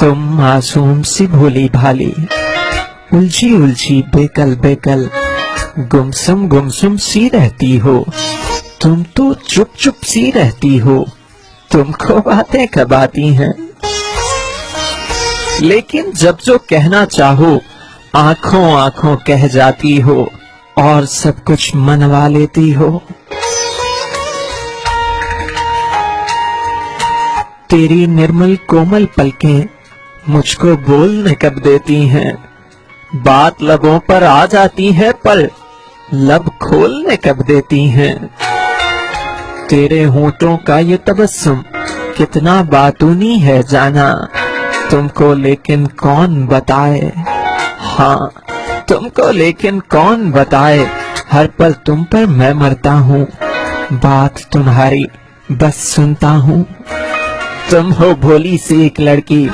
तुम मासूम सी भोली भाली, उलझी उलझी बेकल बेकल, गुमसुम सी रहती हो। तुम तो चुप चुप सी रहती हो। तुमको बातें कब आती हैं, लेकिन जब जो कहना चाहो आंखों आंखों कह जाती हो और सब कुछ मनवा लेती हो। तेरी निर्मल कोमल पलकें मुझको बोलने कब देती हैं। बात लबों पर आ जाती है पर लब खोलने कब देती हैं। तेरे होठों का ये तबस्सुम कितना बातूनी है जाना, तुमको लेकिन कौन बताए। हाँ, तुमको लेकिन कौन बताए, हर पल तुम पर मैं मरता हूँ, बात तुम्हारी बस सुनता हूँ। तुम हो भोली सी एक लड़की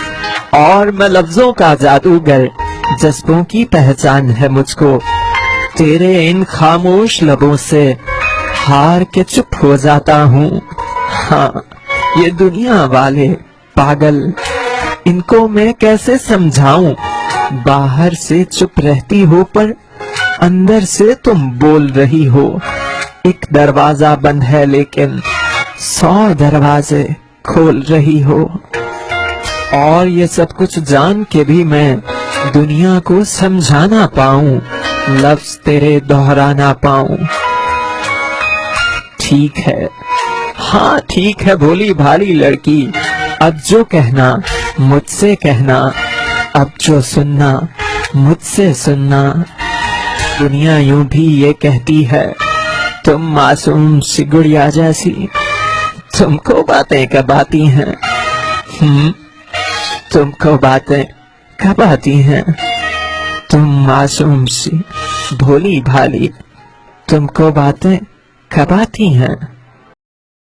और मैं लफ्जों का जादूगर, जज्बों की पहचान है मुझको। तेरे इन खामोश लबों से हार के चुप हो जाता हूँ। हाँ, ये दुनिया वाले पागल, इनको मैं कैसे समझाऊं। बाहर से चुप रहती हो पर अंदर से तुम बोल रही हो। एक दरवाजा बंद है लेकिन 100 दरवाजे खोल रही हो। और ये सब कुछ जान के भी मैं दुनिया को समझा ना पाऊं, लफ्ज तेरे दोहरा ना पाऊं। ठीक है, हाँ ठीक है भोली भाली लड़की, अब जो कहना मुझसे कहना, अब जो सुनना मुझसे सुनना। दुनिया यूं भी ये कहती है तुम मासूम सी गुड़िया जैसी, तुमको बातें कब आती हैं। तुमको बातें कब आती हैं। तुम मासूम सी भोली भाली, तुमको बातें कब आती हैं।